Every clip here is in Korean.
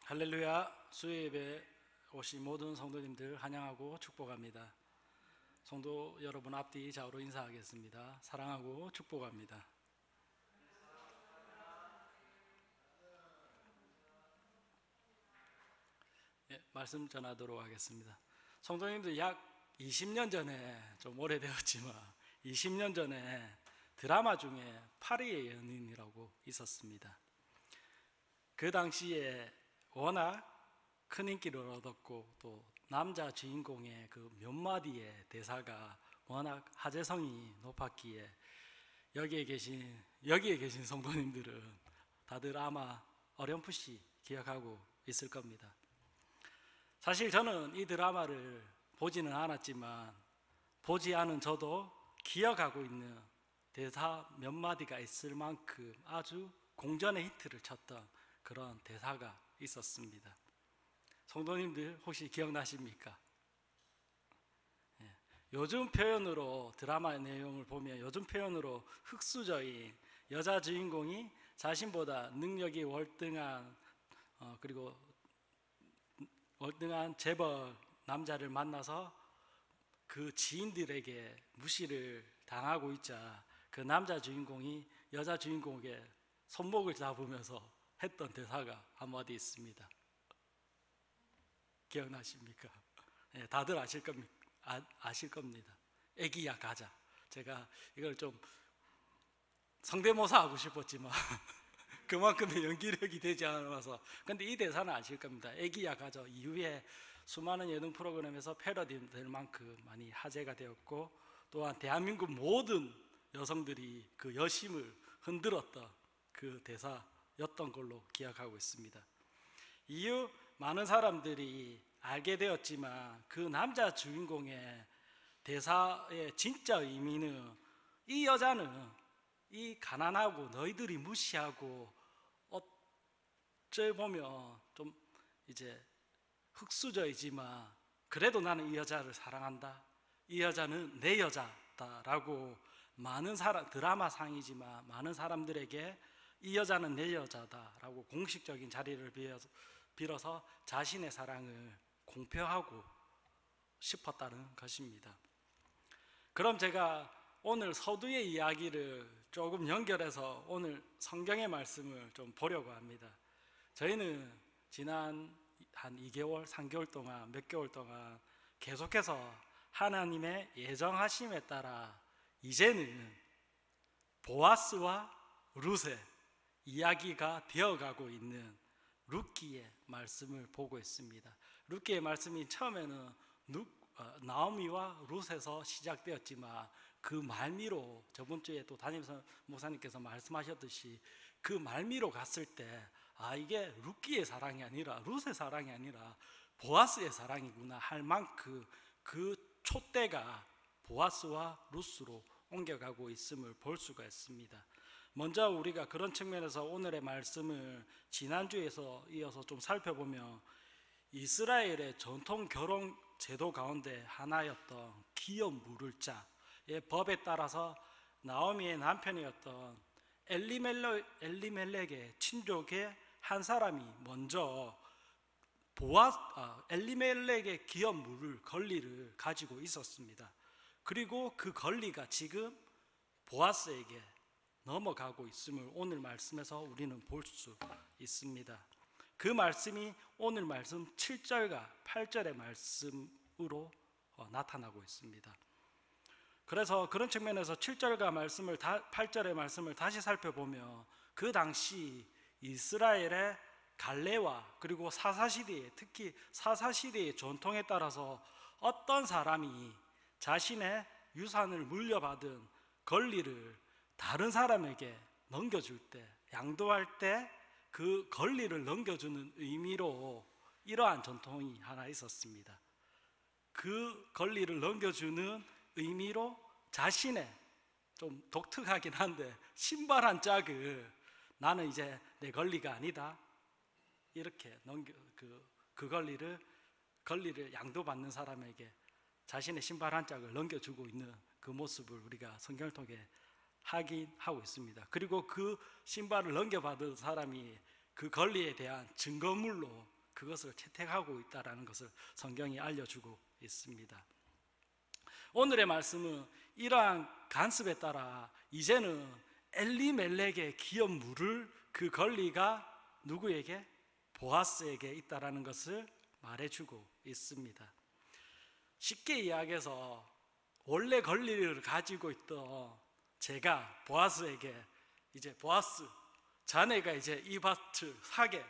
할렐루야. 수요예배 오신 모든 성도님들 환영하고 축복합니다. 성도 여러분 앞뒤 좌우로 인사하겠습니다. 사랑하고 축복합니다. 말씀 전하도록 하겠습니다. 성도님들 약 20년 전에, 좀 오래되었지만 20년 전에 드라마 중에 파리의 연인이라고 있었습니다. 그 당시에 워낙 큰 인기를 얻었고 또 남자 주인공의 그 몇 마디의 대사가 워낙 화제성이 높았기에 여기에 계신 성도님들은 다들 아마 어렴풋이 기억하고 있을 겁니다. 사실 저는 이 드라마를 보지는 않았지만 보지 않은 저도 기억하고 있는 대사 몇 마디가 있을 만큼 아주 공전의 히트를 쳤던 그런 대사가 있었습니다. 성도님들 혹시 기억나십니까? 요즘 표현으로 드라마 내용을 보면 요즘 표현으로 흙수저인 여자 주인공이 자신보다 능력이 월등한 그리고 월등한 재벌 남자를 만나서 그 지인들에게 무시를 당하고 있자 그 남자 주인공이 여자 주인공에게 손목을 잡으면서 했던 대사가 한마디 있습니다. 기억나십니까? 다들 아실 겁니다. 애기야 가자. 제가 이걸 좀 성대모사 하고 싶었지만 그만큼의 연기력이 되지 않아서. 근데 이 대사는 아실 겁니다. 애기야 가자 이후에 수많은 예능 프로그램에서 패러디 될 만큼 많이 화제가 되었고 또한 대한민국 모든 여성들이 그 여심을 흔들었던 그 대사였던 걸로 기억하고 있습니다. 이후 많은 사람들이 알게 되었지만 그 남자 주인공의 대사의 진짜 의미는 이 여자는 이 가난하고 너희들이 무시하고 어째 보면 좀 이제 흙수저이지만 그래도 나는 이 여자를 사랑한다. 이 여자는 내 여자다라고 많은 사람, 드라마상이지만 많은 사람들에게 이 여자는 내 여자다라고 공식적인 자리를 빌어서 자신의 사랑을 공표하고 싶었다는 것입니다. 그럼 제가 오늘 서두의 이야기를 조금 연결해서 오늘 성경의 말씀을 좀 보려고 합니다. 저희는 지난 한 2개월, 3개월 동안, 몇 개월 동안 계속해서 하나님의 예정하심에 따라 이제는 보아스와 룻의 이야기가 되어가고 있는 룻기의 말씀을 보고 있습니다. 룻기의 말씀이 처음에는 나오미와 룻에서 시작되었지만 그 말미로 저번 주에 또 담임 목사님께서 말씀하셨듯이 그 말미로 갔을 때 이게 룻기의 사랑이 아니라 룻의 사랑이 아니라 보아스의 사랑이구나 할 만큼 그 촛대가 보아스와 룻으로 옮겨가고 있음을 볼 수가 있습니다. 먼저 우리가 그런 측면에서 오늘의 말씀을 지난주에서 이어서 좀 살펴보면 이스라엘의 전통 결혼 제도 가운데 하나였던 기업 물을 자의 법에 따라서 나오미의 남편이었던 엘리멜렉의 친족의 한 사람이 먼저 엘리멜렉의 기업 물을 권리를 가지고 있었습니다. 그리고 그 권리가 지금 보아스에게 넘어가고 있음을 오늘 말씀에서 우리는 볼 수 있습니다. 그 말씀이 오늘 말씀 7절과 8절의 말씀으로 나타나고 있습니다. 그래서 그런 측면에서 7절과 8절의 말씀을 다시 살펴보면 그 당시 이스라엘의 갈래와 그리고 사사시대의, 특히 사사시대의 전통에 따라서 어떤 사람이 자신의 유산을 물려받은 권리를 다른 사람에게 넘겨줄 때, 양도할 때 그 권리를 넘겨주는 의미로 이러한 전통이 하나 있었습니다. 그 권리를 넘겨주는 의미로 자신의, 좀 독특하긴 한데, 신발 한 짝을 나는 이제 내 권리가 아니다 이렇게 그 권리를 양도받는 사람에게 자신의 신발 한 짝을 넘겨주고 있는 그 모습을 우리가 성경을 통해 하고 있습니다. 그리고 그 신발을 넘겨받은 사람이 그 권리에 대한 증거물로 그것을 채택하고 있다는 것을 성경이 알려주고 있습니다. 오늘의 말씀은 이러한 간섭에 따라 이제는 엘리멜렉의 기업 물을 그 권리가 누구에게? 보아스에게 있다라는 것을 말해주고 있습니다. 쉽게 이야기해서 원래 권리를 가지고 있던 제가 보아스에게 이제 보아스, 자네가 이제 이 밭을 사게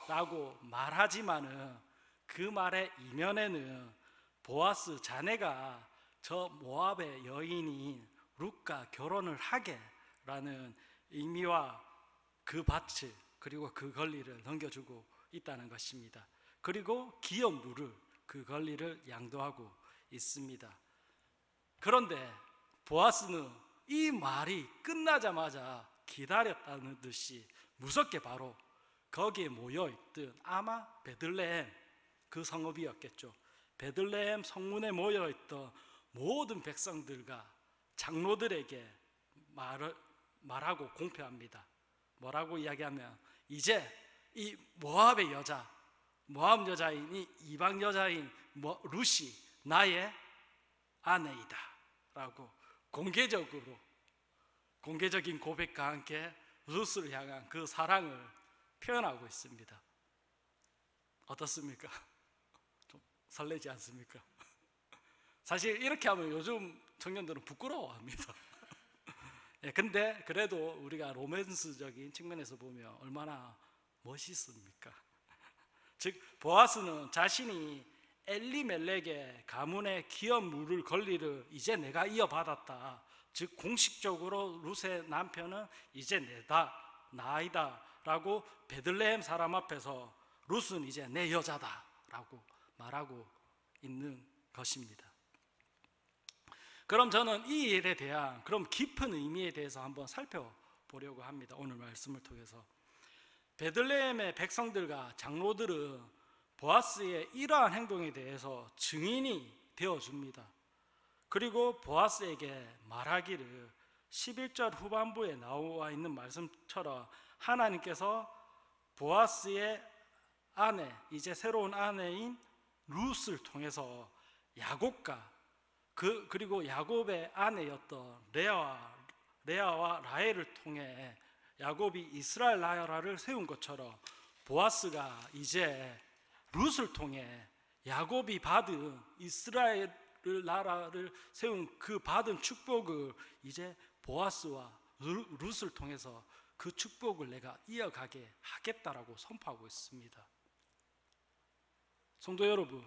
라고 말하지만은 그 말의 이면에는 보아스, 자네가 저 모압의 여인인 룻과 결혼을 하게 라는 의미와 그 밭을 그리고 그 권리를 넘겨주고 있다는 것입니다. 그리고 기업 물을 그 권리를 양도하고 있습니다. 그런데 보아스는 이 말이 끝나자마자 기다렸다는 듯이 무섭게 바로 거기에 모여있던 아마 베들레헴 그 성읍이었겠죠. 베들레헴 성문에 모여있던 모든 백성들과 장로들에게 말하고 공표합니다. 뭐라고 이야기하면 이제 이 모압의 여자, 모압 여자인 이 이방 여자인 룻이 나의 아내이다 라고 공개적인 고백과 함께 룻을 향한 그 사랑을 표현하고 있습니다. 어떻습니까? 좀 설레지 않습니까? 사실 이렇게 하면 요즘 청년들은 부끄러워합니다. 근데 그래도 우리가 로맨스적인 측면에서 보면 얼마나 멋있습니까? 즉 보아스는 자신이 엘리멜렉의 가문의 기업 물을 권리를 이제 내가 이어받았다. 즉 공식적으로 룻의 남편은 이제 나이다 라고 베들레헴 사람 앞에서 룻은 이제 내 여자다 라고 말하고 있는 것입니다. 그럼 저는 이 일에 대한 그럼 깊은 의미에 대해서 한번 살펴보려고 합니다. 오늘 말씀을 통해서 베들레헴의 백성들과 장로들은 보아스의 이러한 행동에 대해서 증인이 되어줍니다. 그리고 보아스에게 말하기를 11절 후반부에 나와 있는 말씀처럼 하나님께서 보아스의 아내, 이제 새로운 아내인 룻을 통해서 야곱과 그리고 야곱의 아내였던 레아와 라헬을 통해 야곱이 이스라엘 나라를 세운 것처럼 보아스가 이제 룻을 통해 야곱이 받은 이스라엘 나라를 세운 그 받은 축복을 이제 보아스와 룻을 통해서 그 축복을 내가 이어가게 하겠다라고 선포하고 있습니다. 성도 여러분,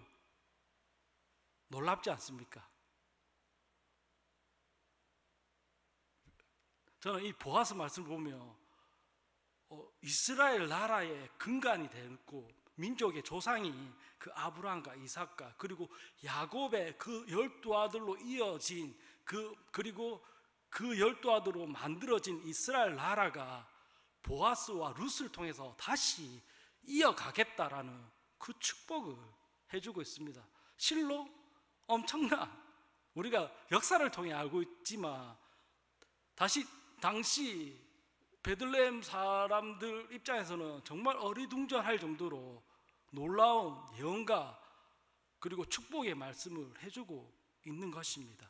놀랍지 않습니까? 저는 이 보아스 말씀을 보면 이스라엘 나라의 근간이 되고 민족의 조상이 그 아브라함과 이삭과 그리고 야곱의 그 12 아들로 이어진 그리고 그 12 아들로 만들어진 이스라엘 나라가 보아스와 룻을 통해서 다시 이어가겠다라는 그 축복을 해주고 있습니다. 실로 엄청난, 우리가 역사를 통해 알고 있지만 당시 베들레헴 사람들 입장에서는 정말 어리둥절할 정도로 놀라운 예언과 그리고 축복의 말씀을 해주고 있는 것입니다.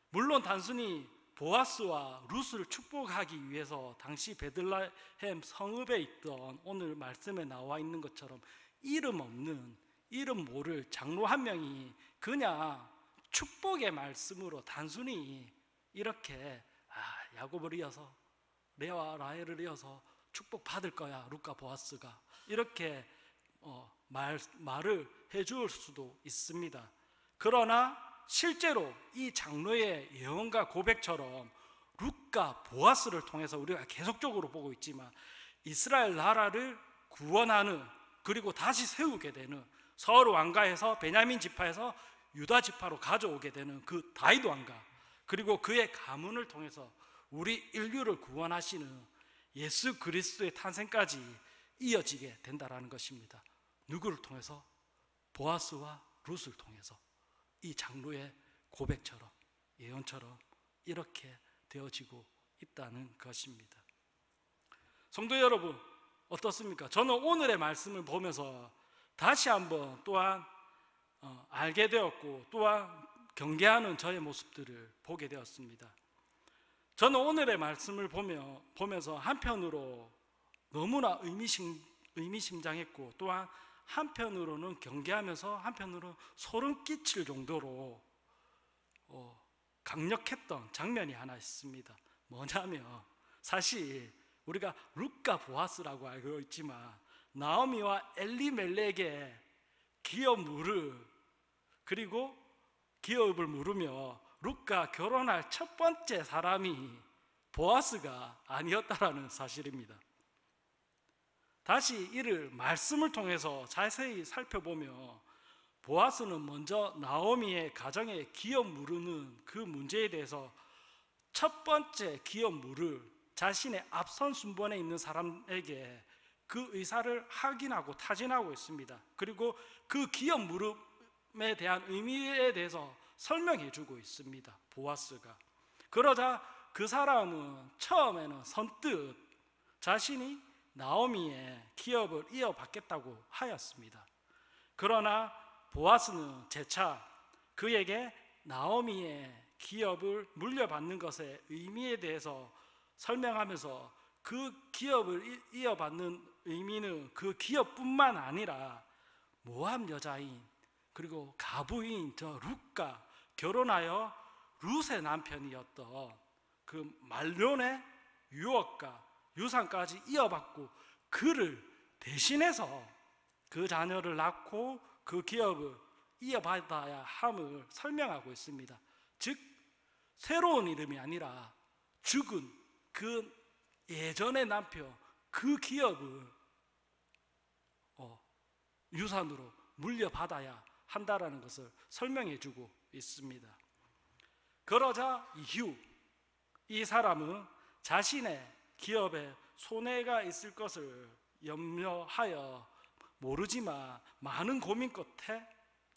물론 단순히 보아스와 룻을 축복하기 위해서 당시 베들레헴 성읍에 있던 오늘 말씀에 나와 있는 것처럼 이름 없는, 이름 모를 장로 한 명이 그냥 축복의 말씀으로 단순히 이렇게 야곱을 이어서 레아와 라헬을 이어서 축복 받을 거야 룻과 보아스가 이렇게 말을 해줄 수도 있습니다. 그러나 실제로 이 장로의 예언과 고백처럼 룻과 보아스를 통해서 우리가 계속적으로 보고 있지만 이스라엘 나라를 구원하는 그리고 다시 세우게 되는 서울 왕가에서 베냐민 지파에서 유다 지파로 가져오게 되는 그 다윗 왕가 그리고 그의 가문을 통해서 우리 인류를 구원하시는 예수 그리스도의 탄생까지 이어지게 된다라는 것입니다. 누구를 통해서? 보아스와 룻을 통해서 이 장로의 고백처럼 예언처럼 이렇게 되어지고 있다는 것입니다. 성도 여러분, 어떻습니까? 저는 오늘의 말씀을 보면서 다시 한번 또한 알게 되었고 또한 경계하는 저의 모습들을 보게 되었습니다. 저는 오늘의 말씀을 보면서 한편으로 너무나 의미심장했고 또한 한편으로는 경계하면서 한편으로는 소름 끼칠 정도로 강력했던 장면이 하나 있습니다. 뭐냐면 사실 우리가 룻과 보아스라고 알고 있지만 나오미와 엘리멜렉의 기업 무르 그리고 기업을 물으며 룻과 결혼할 첫 번째 사람이 보아스가 아니었다라는 사실입니다. 다시 이를 말씀을 통해서 자세히 살펴보며 보아스는 먼저 나오미의 가정에 기업 무르는 그 문제에 대해서 첫 번째 기업 무르 자신의 앞선 순번에 있는 사람에게 그 의사를 확인하고 타진하고 있습니다. 그리고 그 기업 무름에 대한 의미에 대해서 설명해 주고 있습니다. 보아스가. 그러자 그 사람은 처음에는 선뜻 자신이 나오미의 기업을 이어받겠다고 하였습니다. 그러나 보아스는 재차 그에게 나오미의 기업을 물려받는 것의 의미에 대해서 설명하면서 그 기업을 이어받는 의미는 그 기업뿐만 아니라 모압 여자인 그리고 가부인 저 룻과 결혼하여 룻의 남편이었던 그 말론의 유업과 유산까지 이어받고 그를 대신해서 그 자녀를 낳고 그 기업을 이어받아야 함을 설명하고 있습니다. 즉 새로운 이름이 아니라 죽은 그 예전의 남편 그 기업을 유산으로 물려받아야 한다라는 것을 설명해 주고 있습니다. 그러자 이후 이 사람은 자신의 기업에 손해가 있을 것을 염려하여 모르지만 많은 고민 끝에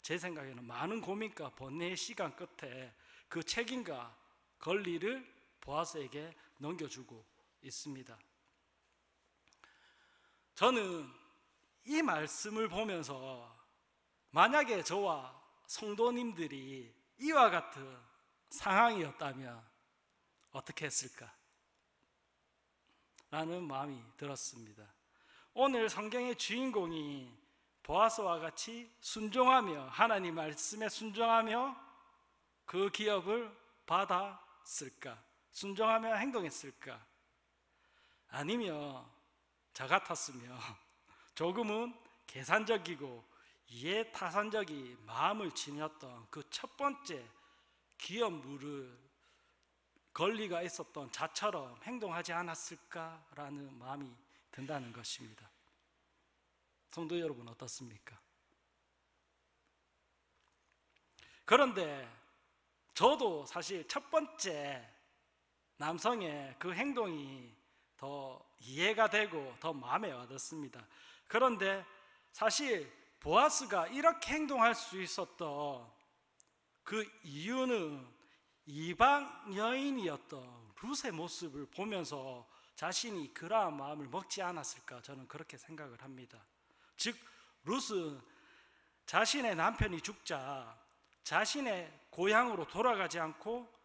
제 생각에는 많은 고민과 번뇌의 시간 끝에 그 책임과 권리를 보아스에게 넘겨주고 있습니다. 저는 이 말씀을 보면서 만약에 저와 성도님들이 이와 같은 상황이었다면 어떻게 했을까? 라는 마음이 들었습니다. 오늘 성경의 주인공이 보아스와 같이 순종하며 하나님 말씀에 순종하며 그 기업을 받았을까? 순종하며 행동했을까? 아니면 저 같았으면 조금은 계산적이고 이해타산적인 마음을 지녔던 그 첫 번째 기업 무르 권리가 있었던 자처럼 행동하지 않았을까라는 마음이 든다는 것입니다. 성도 여러분 어떻습니까? 그런데 저도 사실 첫 번째 남성의 그 행동이 더 이해가 되고 더 마음에 와닿습니다. 그런데 사실 보아스가 이렇게 행동할 수 있었던 그 이유는 이방 여인이었던 룻의 모습을 보면서 자신이 그러한 마음을 먹지 않았을까 저는 그렇게 생각을 합니다. 즉 룻은 자신의 남편이 죽자 자신의 고향으로 돌아가지 않고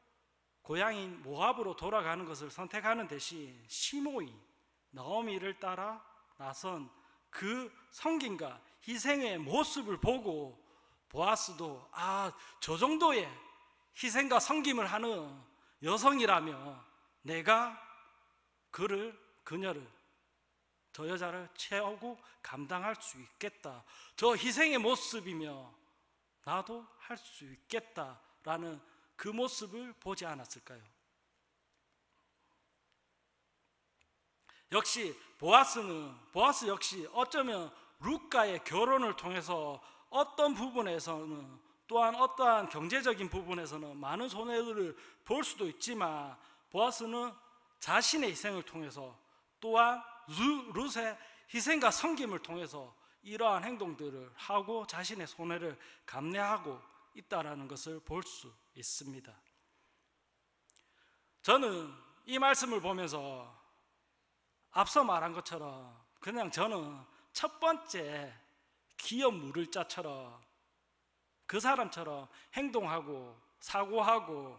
고향인 모압으로 돌아가는 것을 선택하는 대신 시므이 나오미를 따라 나선 그 섬김과 희생의 모습을 보고 보아스도 저 정도의 희생과 섬김을 하는 여성이라면 내가 그녀를 저 여자를 채우고 감당할 수 있겠다. 저 희생의 모습이며 나도 할 수 있겠다라는 그 모습을 보지 않았을까요? 역시 보아스 역시 어쩌면 룻과의 결혼을 통해서 어떤 부분에서는 또한 어떠한 경제적인 부분에서는 많은 손해를 볼 수도 있지만 보아스는 자신의 희생을 통해서 또한 룻의 희생과 섬김을 통해서 이러한 행동들을 하고 자신의 손해를 감내하고 있다는 것을 볼 수 있습니다. 저는 이 말씀을 보면서 앞서 말한 것처럼 그냥 저는 첫 번째 기업 물을 자처럼 그 사람처럼 행동하고 사고하고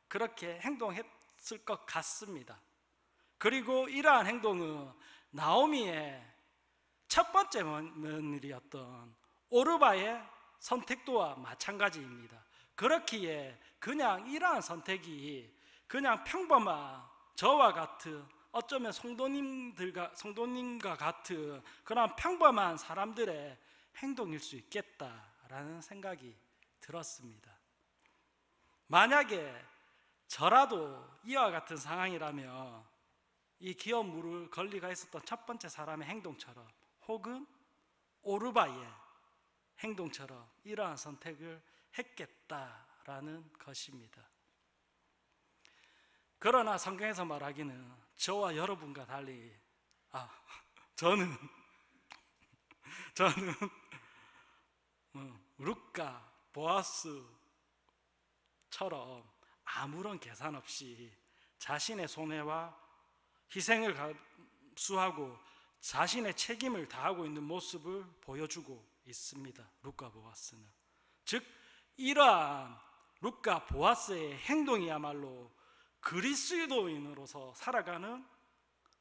그렇게 행동했을 것 같습니다. 그리고 이러한 행동은 나오미의 첫 번째 며느리였던 오르바의 선택도와 마찬가지입니다. 그렇기에 그냥 이러한 선택이 그냥 평범한 저와 같은, 어쩌면 성도님과 같은 그런 평범한 사람들의 행동일 수 있겠다라는 생각이 들었습니다. 만약에 저라도 이와 같은 상황이라면 이 기업 물을 권리가 있었던 첫 번째 사람의 행동처럼, 혹은 오르바의 행동처럼 이러한 선택을 했겠다라는 것입니다. 그러나 성경에서 말하기는 저와 여러분과 달리 저는 룻과 보아스처럼 아무런 계산 없이 자신의 손해와 희생을 감수하고 자신의 책임을 다하고 있는 모습을 보여주고 있습니다. 룻과 보아스는. 즉 이러한 룻과 보아스의 행동이야말로 그리스도인으로서 살아가는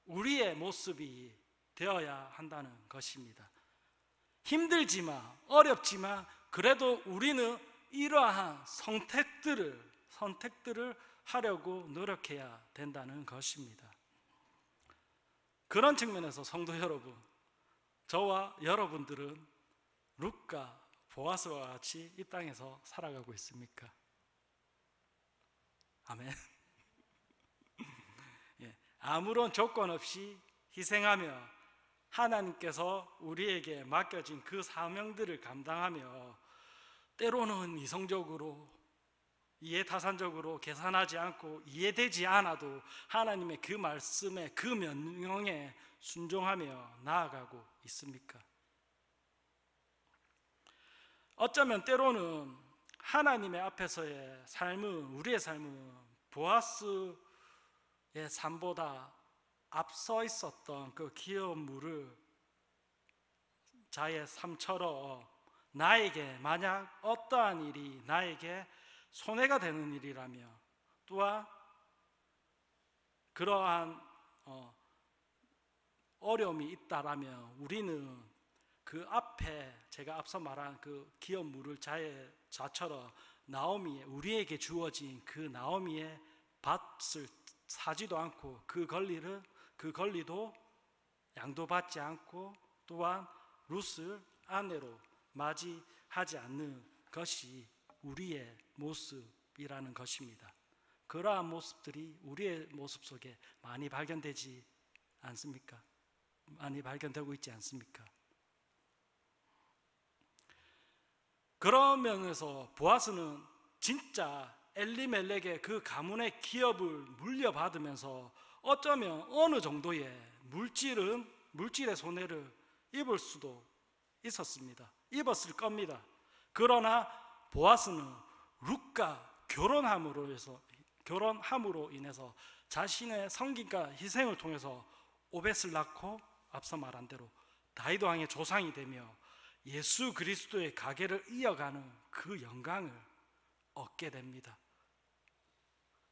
우리의 모습이 되어야 한다는 것입니다. 힘들지만 어렵지만 그래도 우리는 이러한 선택들을 하려고 노력해야 된다는 것입니다. 그런 측면에서 성도 여러분, 저와 여러분들은 룻과 보아스와 같이 이 땅에서 살아가고 있습니까? 아멘. 아무런 조건 없이 희생하며 하나님께서 우리에게 맡겨진 그 사명들을 감당하며 때로는 이성적으로 이해타산적으로 계산하지 않고 이해되지 않아도 하나님의 그 말씀에, 그 명령에 순종하며 나아가고 있습니까? 어쩌면 때로는 하나님의 앞에서의 삶은, 우리의 삶은 보아스의 삶보다 앞서 있었던 그 기업 물을 자의 삶처럼 나에게 만약 어떠한 일이 나에게 손해가 되는 일이라며, 또한 그러한 어려움이 있다라면 우리는 그 앞에 제가 앞서 말한 그 기업 물을 자처럼 나오미의, 우리에게 주어진 그 나오미의 밭을 사지도 않고 그 권리도 양도받지 않고 또한 룻을 아내로 맞이하지 않는 것이 우리의 모습이라는 것입니다. 그러한 모습들이 우리의 모습 속에 많이 발견되지 않습니까? 많이 발견되고 있지 않습니까? 그런 면에서 보아스는 진짜 엘리멜렉의 그 가문의 기업을 물려받으면서 어쩌면 어느 정도의 물질의 손해를 입을 수도 있었습니다. 입었을 겁니다. 그러나 보아스는 룻과 결혼함으로 인해서 자신의 성김과 희생을 통해서 오벳을 낳고 앞서 말한 대로 다윗 왕의 조상이 되며 예수 그리스도의 가계를 이어가는 그 영광을 얻게 됩니다.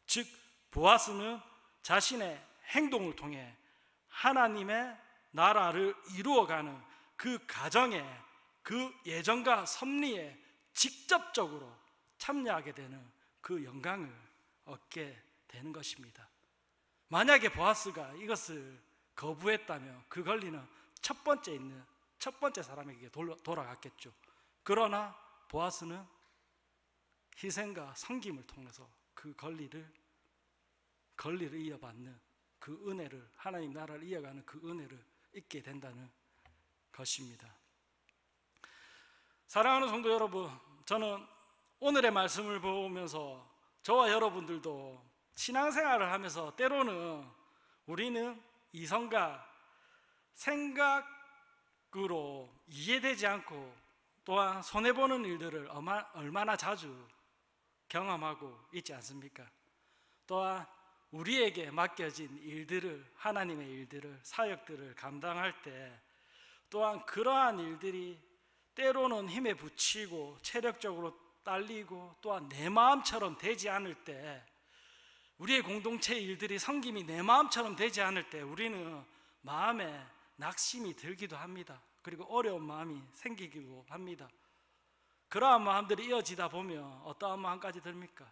즉 보아스는 자신의 행동을 통해 하나님의 나라를 이루어가는 그 가정에, 그 예정과 섭리에 직접적으로 참여하게 되는 그 영광을 얻게 되는 것입니다. 만약에 보아스가 이것을 거부했다면 그 권리는 첫 번째 사람에게 돌아갔겠죠. 그러나 보아스는 희생과 섬김을 통해서 그 권리를 이어받는 그 은혜를, 하나님 나라를 이어가는 그 은혜를 잊게 된다는 것입니다. 사랑하는 성도 여러분, 저는 오늘의 말씀을 보면서 저와 여러분들도 신앙생활을 하면서 때로는 우리는 이성과 생각으로 이해되지 않고 또한 손해보는 일들을 얼마나 자주 경험하고 있지 않습니까? 또한 우리에게 맡겨진 일들을, 하나님의 일들을, 사역들을 감당할 때 또한 그러한 일들이 때로는 힘에 부치고 체력적으로 딸리고 또한 내 마음처럼 되지 않을 때, 우리의 공동체 일들이 섬김이 내 마음처럼 되지 않을 때 우리는 마음에 낙심이 들기도 합니다. 그리고 어려운 마음이 생기기도 합니다. 그러한 마음들이 이어지다 보면 어떠한 마음까지 듭니까?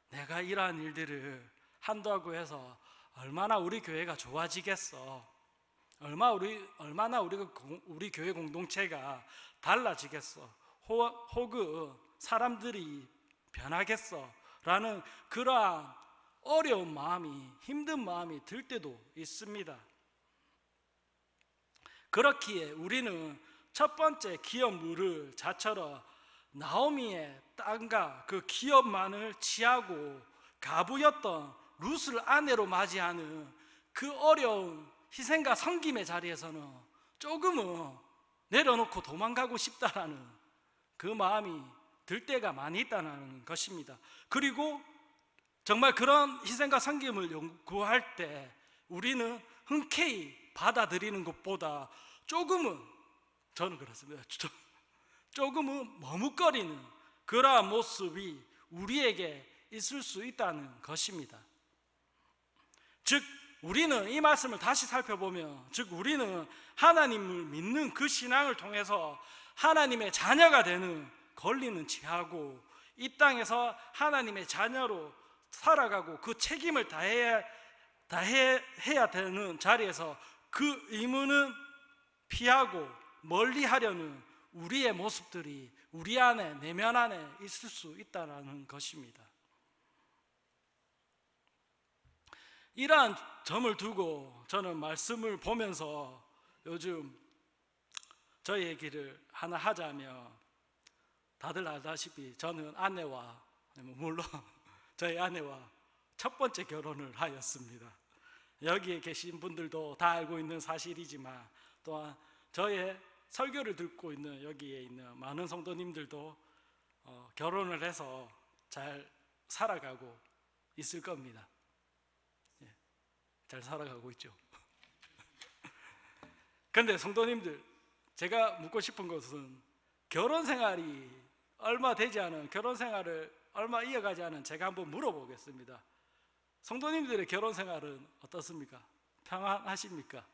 내가 이러한 일들을 한다고 해서 얼마나 우리 교회가 좋아지겠어, 얼마나 우리 교회 공동체가 달라지겠어, 혹은 사람들이 변하겠어 라는 그러한 어려운 마음이, 힘든 마음이 들 때도 있습니다. 그렇기에 우리는 첫 번째 기업 물을 자처럼 나오미의 땅과 그 기업만을 취하고 가부였던 룻을 아내로 맞이하는 그 어려운 희생과 섬김의 자리에서는 조금은 내려놓고 도망가고 싶다라는 그 마음이 들 때가 많이 있다는 것입니다. 그리고 정말 그런 희생과 섬김을 요구할 때 우리는 흔쾌히 받아들이는 것보다 조금은, 저는 그렇습니다, 조금은 머뭇거리는 그러한 모습이 우리에게 있을 수 있다는 것입니다. 즉 우리는 이 말씀을 다시 살펴보면, 즉 우리는 하나님을 믿는 그 신앙을 통해서 하나님의 자녀가 되는 권리는 취하고 이 땅에서 하나님의 자녀로 살아가고 그 책임을 다해야 되는 자리에서 그 의무는 피하고 멀리하려는 우리의 모습들이 우리 안에, 내면 안에 있을 수 있다는 것입니다. 이러한 점을 두고 저는 말씀을 보면서 요즘 저희 얘기를 하나 하자면, 다들 알다시피 저는 아내와, 물론 저희 아내와 첫 번째 결혼을 하였습니다. 여기에 계신 분들도 다 알고 있는 사실이지만 또한 저의 설교를 듣고 있는 여기에 있는 많은 성도님들도 결혼을 해서 잘 살아가고 있을 겁니다. 잘 살아가고 있죠. 그런데 성도님들, 제가 묻고 싶은 것은 결혼 생활이 얼마 되지 않은, 결혼 생활을 얼마 이어가지 않은 제가 한번 물어보겠습니다. 성도님들의 결혼 생활은 어떻습니까? 평안하십니까?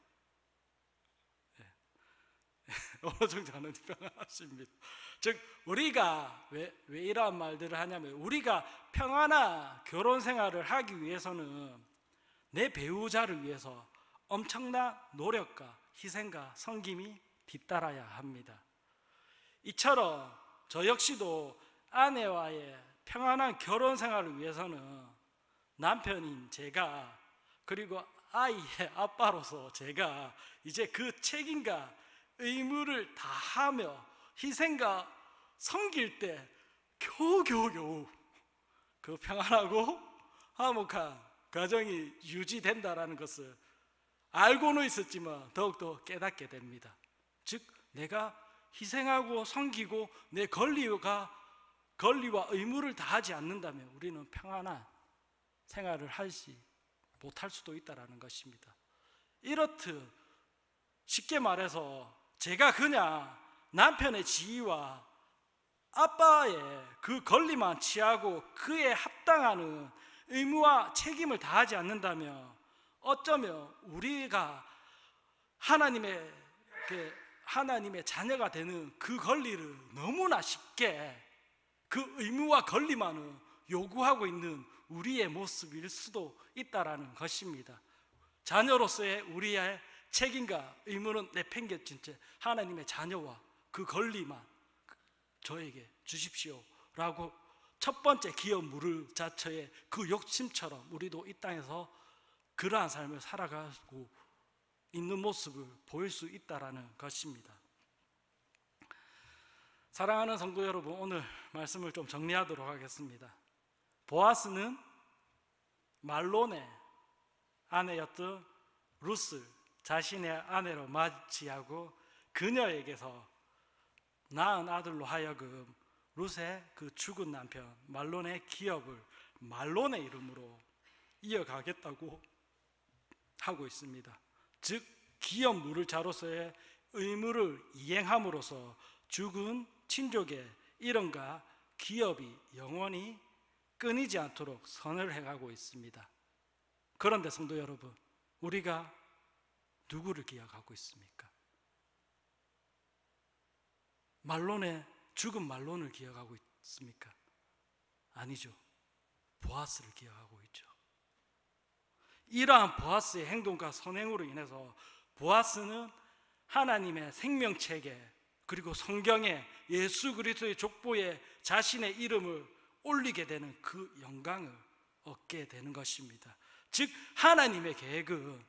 어느 정도는 평안하십니다. 즉 우리가 왜 이러한 말들을 하냐면, 우리가 평안한 결혼 생활을 하기 위해서는 내 배우자를 위해서 엄청난 노력과 희생과 섬김이 뒤따라야 합니다. 이처럼 저 역시도 아내와의 평안한 결혼 생활을 위해서는 남편인 제가, 그리고 아이의 아빠로서 제가 이제 그 책임과 의무를 다하며 희생과 섬길 때 겨우 그 평안하고 화목한 가정이 유지된다라는 것을 알고는 있었지만 더욱더 깨닫게 됩니다. 즉 내가 희생하고 섬기고 내 권리와 의무를 다하지 않는다면 우리는 평안한 생활을 하지 못할 수도 있다는 것입니다. 이렇듯 쉽게 말해서 제가 그냥 남편의 지위와 아빠의 그 권리만 취하고 그에 합당하는 의무와 책임을 다하지 않는다면 어쩌면 우리가 하나님의 자녀가 되는 그 권리를 너무나 쉽게 그 의무와 권리만을 요구하고 있는 우리의 모습일 수도 있다라는 것입니다. 자녀로서의 우리의 책임과 의무는 내팽개친 채 하나님의 자녀와 그 권리만 저에게 주십시오 라고 첫 번째 기업 물을 자처의 그 욕심처럼 우리도 이 땅에서 그러한 삶을 살아가고 있는 모습을 보일 수 있다라는 것입니다. 사랑하는 성도 여러분, 오늘 말씀을 좀 정리하도록 하겠습니다. 보아스는 말론의 아내였던 룻을 자신의 아내로 맞이하고 그녀에게서 낳은 아들로 하여금 룻의 그 죽은 남편 말론의 기업을 말론의 이름으로 이어가겠다고 하고 있습니다. 즉 기업 무를자로서의 의무를 이행함으로써 죽은 친족의 이름과 기업이 영원히 끊이지 않도록 선을 해가고 있습니다. 그런데 성도 여러분, 우리가 누구를 기억하고 있습니까? 말론의 죽은 말론을 기억하고 있습니까? 아니죠. 보아스를 기억하고 있죠. 이러한 보아스의 행동과 선행으로 인해서 보아스는 하나님의 생명체계 그리고 성경에 예수 그리스도의 족보에 자신의 이름을 올리게 되는 그 영광을 얻게 되는 것입니다. 즉 하나님의 계획은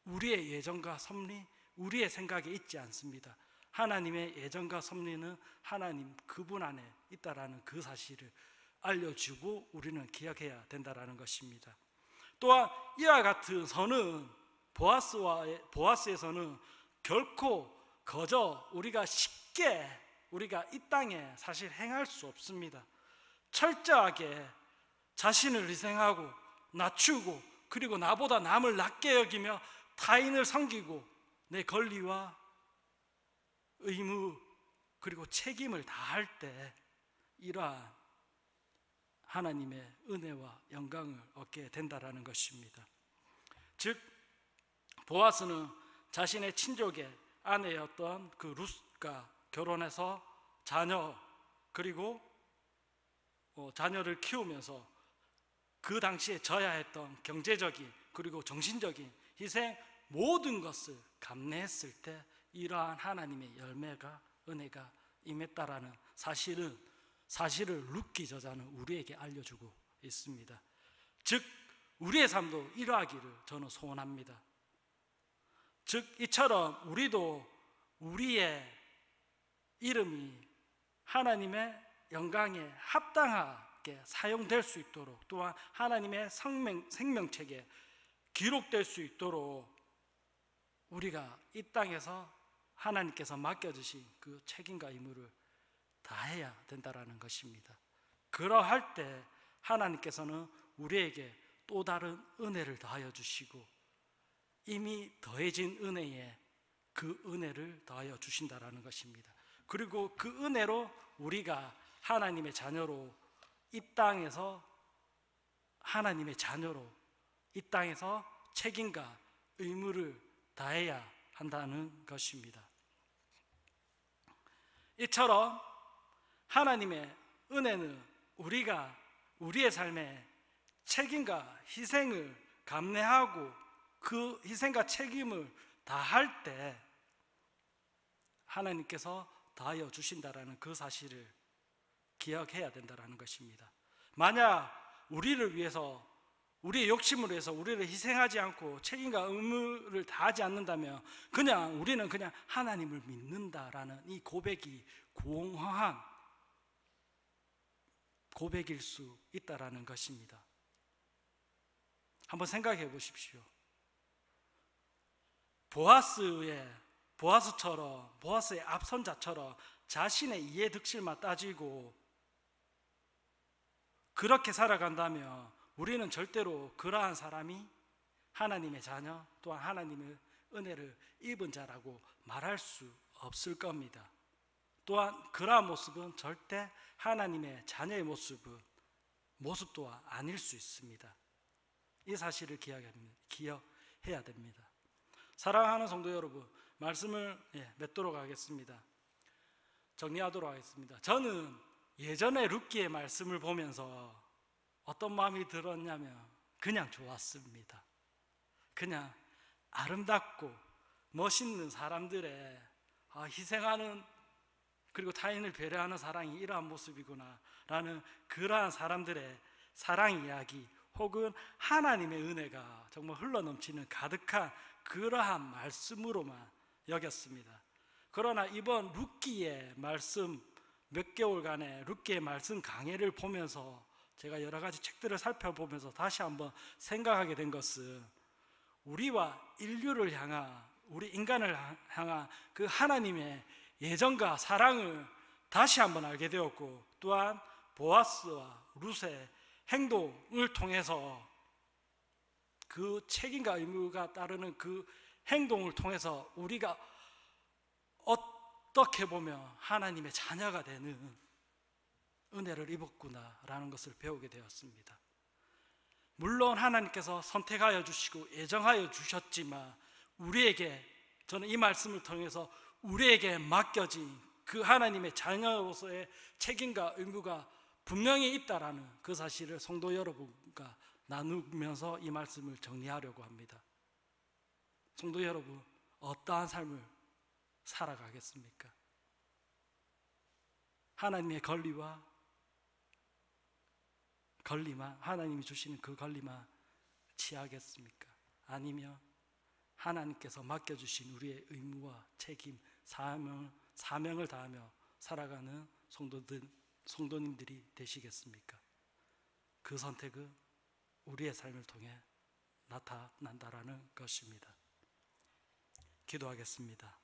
우리의 예정과 섭리, 우리의 생각에 있지 않습니다. 하나님의 예정과 섭리는 하나님 그분 안에 있다라는 그 사실을 알려주고 우리는 기억해야 된다라는 것입니다. 또한 이와 같은 선은 보아스에서는 결코 거저 우리가 쉽게 우리가 이 땅에 사실 행할 수 없습니다. 철저하게 자신을 희생하고 낮추고 그리고 나보다 남을 낮게 여기며 타인을 섬기고 내 권리와 의무 그리고 책임을 다할 때 이러한 하나님의 은혜와 영광을 얻게 된다라는 것입니다. 즉 보아스는 자신의 친족의 아내였던 그 룻과 결혼해서 자녀 그리고 자녀를 키우면서 그 당시에 져야 했던 경제적인 그리고 정신적인 희생 모든 것을 감내했을 때 이러한 하나님의 열매가 은혜가 임했다라는 사실을 룻기 저자는 우리에게 알려주고 있습니다. 즉 우리의 삶도 이러하기를 저는 소원합니다. 즉 이처럼 우리도 우리의 이름이 하나님의 영광에 합당하게 사용될 수 있도록 또한 하나님의 생명책에 기록될 수 있도록 우리가 이 땅에서 하나님께서 맡겨주신 그 책임과 의무를 다해야 된다라는 것입니다. 그러할 때 하나님께서는 우리에게 또 다른 은혜를 더하여 주시고 이미 더해진 은혜에 그 은혜를 더하여 주신다라는 것입니다. 그리고 그 은혜로 우리가 하나님의 자녀로 이 땅에서 하나님의 자녀로 이 땅에서 책임과 의무를 다해야 한다는 것입니다. 이처럼 하나님의 은혜는 우리가 우리의 삶에 책임과 희생을 감내하고 그 희생과 책임을 다할 때 하나님께서 다하여 주신다라는 그 사실을 기억해야 된다라는 것입니다. 만약 우리를 위해서 우리의 욕심을 위해서 우리를 희생하지 않고 책임과 의무를 다하지 않는다면 우리는 그냥 하나님을 믿는다라는 이 고백이 공허한 고백일 수 있다라는 것입니다. 한번 생각해 보십시오. 보아스의 앞선자처럼 자신의 이해득실만 따지고 그렇게 살아간다면 우리는 절대로 그러한 사람이 하나님의 자녀 또한 하나님의 은혜를 입은 자라고 말할 수 없을 겁니다. 또한 그러한 모습은 절대 하나님의 자녀의 모습 또한 아닐 수 있습니다. 이 사실을 기억해야 됩니다. 사랑하는 성도 여러분, 말씀을 맺도록 하겠습니다. 정리하도록 하겠습니다. 저는 예전에 룻기의 말씀을 보면서 어떤 마음이 들었냐면 그냥 좋았습니다. 그냥 아름답고 멋있는 사람들의 희생하는 그리고 타인을 배려하는 사랑이 이러한 모습이구나 라는 그러한 사람들의 사랑 이야기 혹은 하나님의 은혜가 정말 흘러넘치는 가득한 그러한 말씀으로만 여겼습니다. 그러나 이번 룻기의 말씀 몇 개월간의 룻기의 말씀 강해를 보면서 제가 여러 가지 책들을 살펴보면서 다시 한번 생각하게 된 것은 우리와 인류를 향한 우리 인간을 향한 그 하나님의 예정과 사랑을 다시 한번 알게 되었고 또한 보아스와 룻의 행동을 통해서 그 책임과 의무가 따르는 그 행동을 통해서 우리가 어떻게 보면 하나님의 자녀가 되는 은혜를 입었구나라는 것을 배우게 되었습니다. 물론 하나님께서 선택하여 주시고 예정하여 주셨지만 우리에게, 저는 이 말씀을 통해서 우리에게 맡겨진 그 하나님의 자녀로서의 책임과 의무가 분명히 있다라는 그 사실을 성도 여러분과 나누면서 이 말씀을 정리하려고 합니다. 성도 여러분, 어떠한 삶을 살아가겠습니까? 하나님의 권리만, 하나님이 주시는 그 권리만 취하겠습니까? 아니면 하나님께서 맡겨주신 우리의 의무와 책임, 사명을 다하며 살아가는 성도님들이 되시겠습니까? 그 선택은 우리의 삶을 통해 나타난다라는 것입니다. 기도하겠습니다.